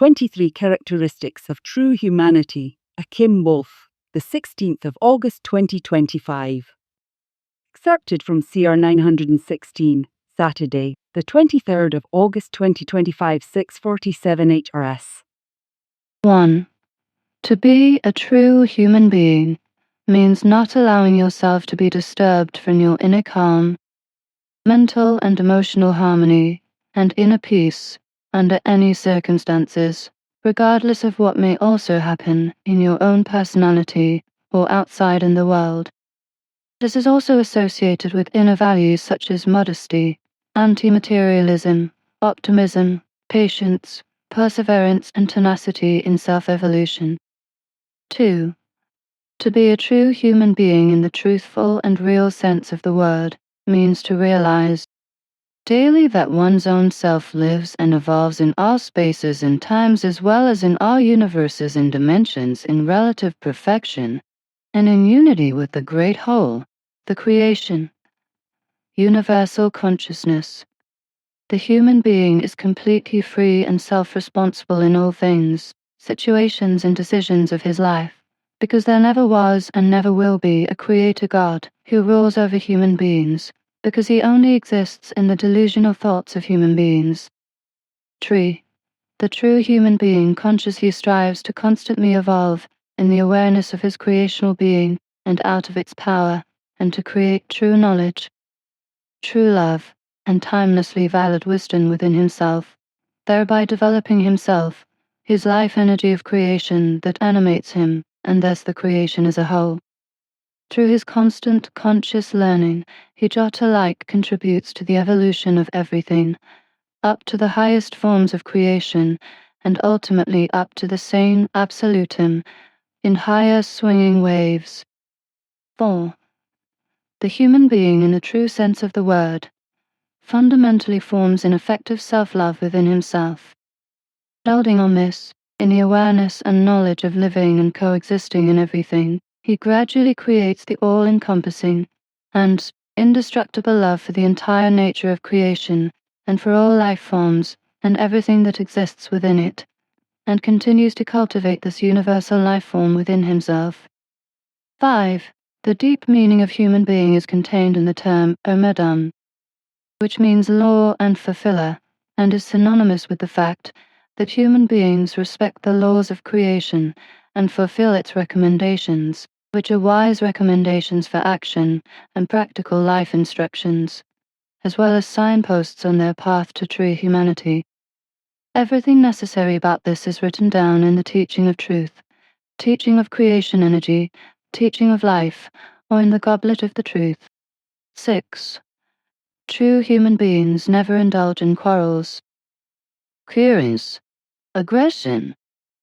23 Characteristics of True Humanity, Achim, the 16th of August 2025. Excerpted from CR 916, Saturday, the 23rd of August 2025, 6:47 HRS. 1. To be a true human being means not allowing yourself to be disturbed from your inner calm, mental and emotional harmony, and inner peace under any circumstances, regardless of what may also happen in your own personality or outside in the world. This is also associated with inner values such as modesty, anti-materialism, optimism, patience, perseverance, and tenacity in self-evolution. 2. To be a true human being in the truthful and real sense of the word means to realize daily that one's own self lives and evolves in all spaces and times as well as in all universes and dimensions in relative perfection and in unity with the great whole, the creation. Universal consciousness. The human being is completely free and self-responsible in all things, situations and decisions of his life, because there never was and never will be a creator God who rules over human beings, because he only exists in the delusional thoughts of human beings. 3. The true human being consciously strives to constantly evolve in the awareness of his creational being and out of its power, and to create true knowledge, true love, and timelessly valid wisdom within himself, thereby developing himself, his life energy of creation that animates him, and thus the creation as a whole. Through his constant conscious learning, he jot-alike contributes to the evolution of everything, up to the highest forms of creation, and ultimately up to the sane absolutum, in higher swinging waves. 4. The human being in the true sense of the word fundamentally forms an effective self-love within himself. Building on this, in the awareness and knowledge of living and coexisting in everything, he gradually creates the all-encompassing and indestructible love for the entire nature of creation and for all life forms and everything that exists within it, and continues to cultivate this universal life form within himself. 5. The deep meaning of human being is contained in the term omedam, which means law and fulfiller, and is synonymous with the fact that human beings respect the laws of creation and fulfill its recommendations, which are wise recommendations for action and practical life instructions, as well as signposts on their path to true humanity. Everything necessary about this is written down in the teaching of truth, teaching of creation energy, teaching of life, or in the goblet of the truth. 6. True human beings never indulge in quarrels, queries, aggression,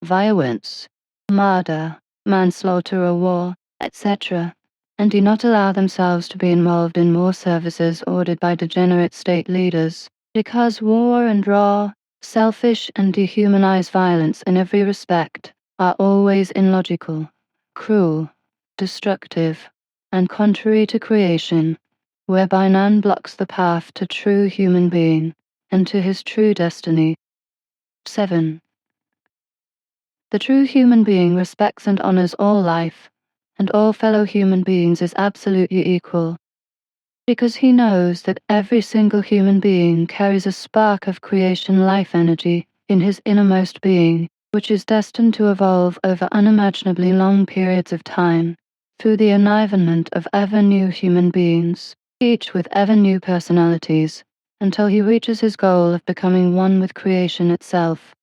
violence, murder, manslaughter or war, etc., and do not allow themselves to be involved in war services ordered by degenerate state leaders, because war and raw, selfish and dehumanized violence in every respect are always illogical, cruel, destructive, and contrary to creation, whereby none blocks the path to true human being and to his true destiny. 7. The true human being respects and honors all life, and all fellow human beings is absolutely equal, because he knows that every single human being carries a spark of creation life energy in his innermost being, which is destined to evolve over unimaginably long periods of time, through the enlivenment of ever-new human beings, each with ever-new personalities, until he reaches his goal of becoming one with creation itself.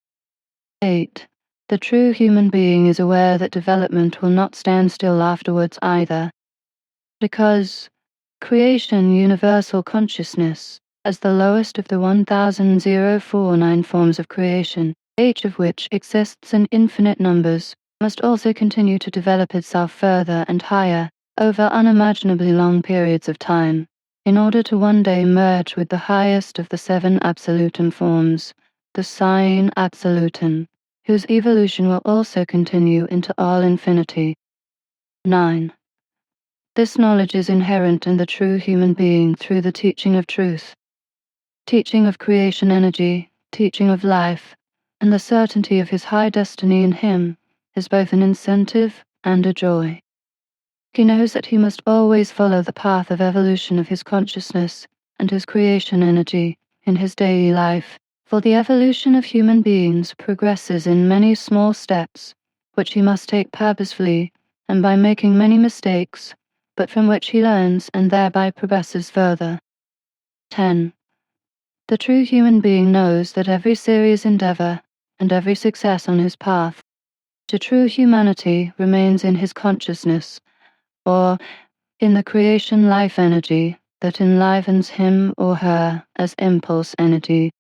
8. The true human being is aware that development will not stand still afterwards either, because creation universal consciousness, as the lowest of the 1049 forms of creation, each of which exists in infinite numbers, must also continue to develop itself further and higher over unimaginably long periods of time, in order to one day merge with the highest of the 7 absolutum forms, the sign absolutum, whose evolution will also continue into all infinity. 9. This knowledge is inherent in the true human being through the teaching of truth, teaching of creation energy, teaching of life, and the certainty of his high destiny in him is both an incentive and a joy. He knows that he must always follow the path of evolution of his consciousness and his creation energy in his daily life, for the evolution of human beings progresses in many small steps, which he must take purposefully and by making many mistakes, but from which he learns and thereby progresses further. 10. The true human being knows that every serious endeavor and every success on his path to true humanity remains in his consciousness, or in the creation life energy that enlivens him or her as impulse energy.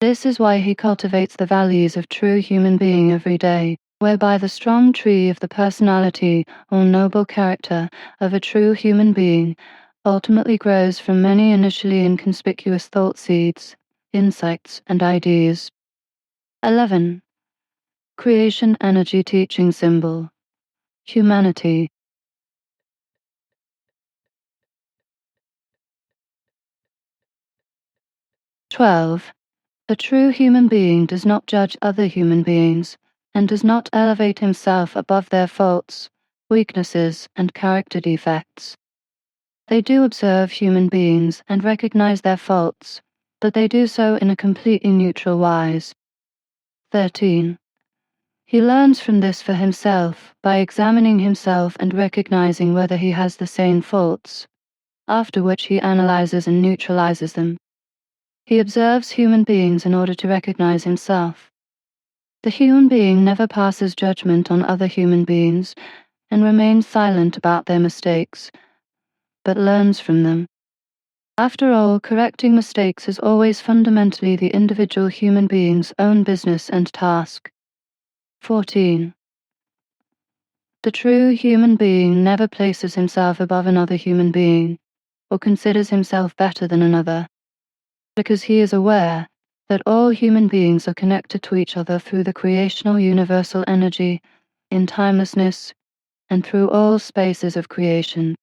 This is why he cultivates the values of true human being every day, whereby the strong tree of the personality or noble character of a true human being ultimately grows from many initially inconspicuous thought seeds, insights, and ideas. 11. Creation energy teaching symbol. Humanity. 12. A true human being does not judge other human beings and does not elevate himself above their faults, weaknesses, and character defects. They do observe human beings and recognize their faults, but they do so in a completely neutral wise. 13. He learns from this for himself by examining himself and recognizing whether he has the same faults, after which he analyzes and neutralizes them. He observes human beings in order to recognize himself. The human being never passes judgment on other human beings and remains silent about their mistakes, but learns from them. After all, correcting mistakes is always fundamentally the individual human being's own business and task. 14. The true human being never places himself above another human being or considers himself better than another, because he is aware that all human beings are connected to each other through the creational universal energy, in timelessness, and through all spaces of creation.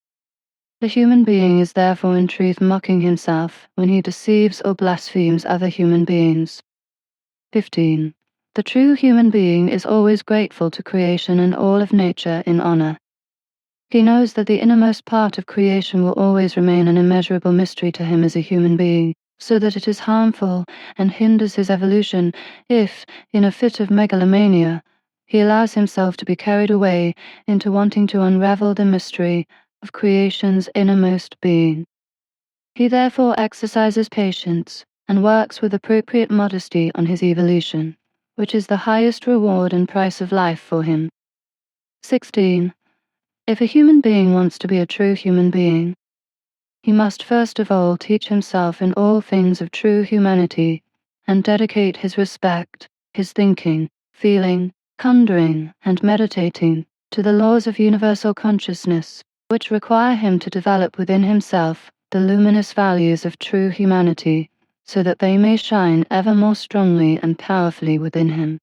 The human being is therefore in truth mocking himself when he deceives or blasphemes other human beings. 15. The true human being is always grateful to creation and all of nature in honor. He knows that the innermost part of creation will always remain an immeasurable mystery to him as a human being, so that it is harmful and hinders his evolution if, in a fit of megalomania, he allows himself to be carried away into wanting to unravel the mystery of creation's innermost being. He therefore exercises patience and works with appropriate modesty on his evolution, which is the highest reward and price of life for him. 16. If a human being wants to be a true human being, he must first of all teach himself in all things of true humanity and dedicate his respect, his thinking, feeling, pondering, and meditating to the laws of universal consciousness, which require him to develop within himself the luminous values of true humanity, so that they may shine ever more strongly and powerfully within him.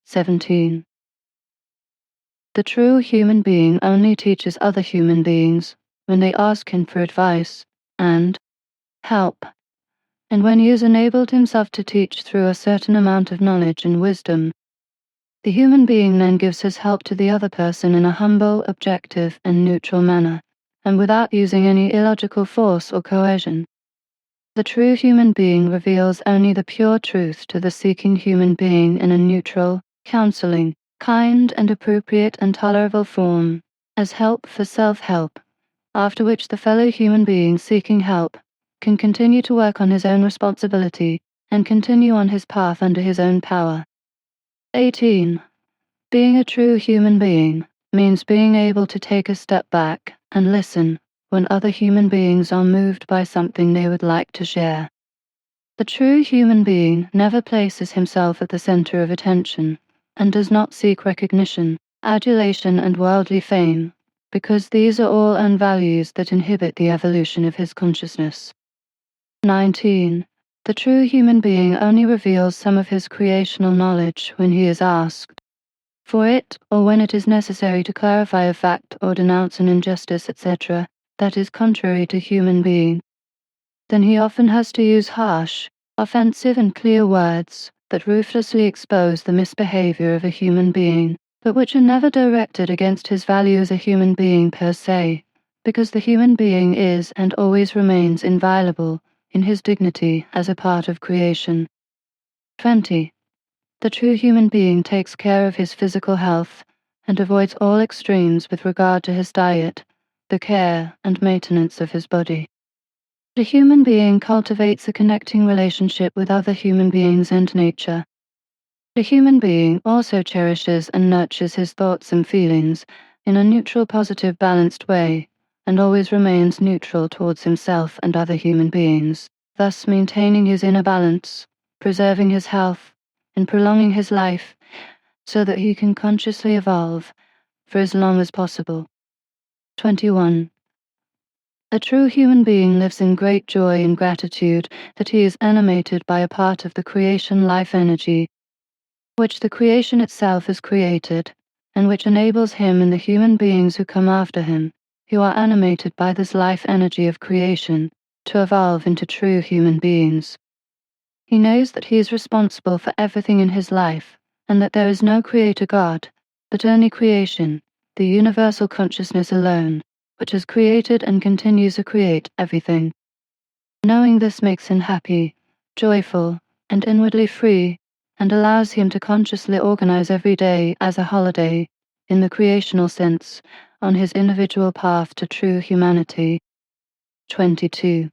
17. The true human being only teaches other human beings when they ask him for advice and help, and when he has enabled himself to teach through a certain amount of knowledge and wisdom, the human being then gives his help to the other person in a humble, objective, and neutral manner, and without using any illogical force or coercion. The true human being reveals only the pure truth to the seeking human being in a neutral, counseling, kind and appropriate and tolerable form, as help for self-help, after which the fellow human being seeking help can continue to work on his own responsibility and continue on his path under his own power. 18. Being a true human being means being able to take a step back and listen when other human beings are moved by something they would like to share. The true human being never places himself at the center of attention and does not seek recognition, adulation, and worldly fame, because these are all values that inhibit the evolution of his consciousness. 19. The true human being only reveals some of his creational knowledge when he is asked for it, or when it is necessary to clarify a fact or denounce an injustice, etc., that is contrary to human being. Then he often has to use harsh, offensive, and clear words, that ruthlessly expose the misbehavior of a human being, but which are never directed against his value as a human being per se, because the human being is and always remains inviolable in his dignity as a part of creation. 20. The true human being takes care of his physical health and avoids all extremes with regard to his diet, the care and maintenance of his body. The human being cultivates a connecting relationship with other human beings and nature. The human being also cherishes and nurtures his thoughts and feelings in a neutral, positive, balanced way, and always remains neutral towards himself and other human beings, thus maintaining his inner balance, preserving his health, and prolonging his life so that he can consciously evolve for as long as possible. 21. A true human being lives in great joy and gratitude that he is animated by a part of the creation life energy, which the creation itself has created, and which enables him and the human beings who come after him, who are animated by this life energy of creation, to evolve into true human beings. He knows that he is responsible for everything in his life, and that there is no creator God, but only creation, the universal consciousness alone, which has created and continues to create everything. Knowing this makes him happy, joyful, and inwardly free, and allows him to consciously organize every day as a holiday, in the creational sense, on his individual path to true humanity. 22.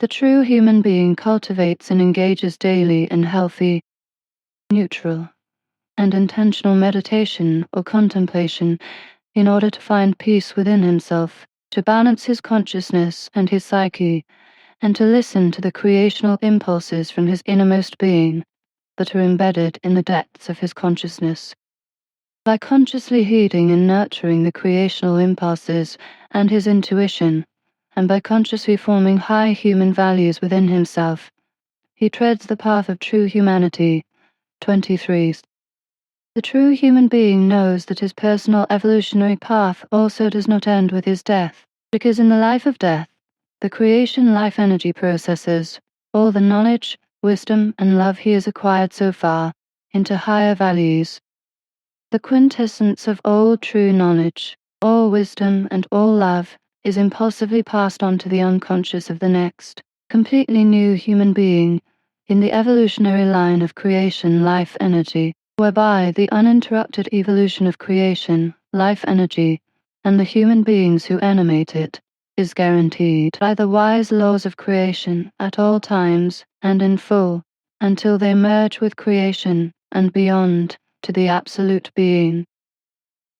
The true human being cultivates and engages daily in healthy, neutral, and intentional meditation or contemplation in order to find peace within himself, to balance his consciousness and his psyche, and to listen to the creational impulses from his innermost being that are embedded in the depths of his consciousness. By consciously heeding and nurturing the creational impulses and his intuition, and by consciously forming high human values within himself, he treads the path of true humanity. 23. The true human being knows that his personal evolutionary path also does not end with his death, because in the life of death, the creation life energy processes all the knowledge, wisdom, and love he has acquired so far into higher values. The quintessence of all true knowledge, all wisdom, and all love is impulsively passed on to the unconscious of the next, completely new human being in the evolutionary line of creation life energy, whereby the uninterrupted evolution of creation life energy and the human beings who animate it is guaranteed by the wise laws of creation at all times and in full, until they merge with creation and beyond to the absolute being.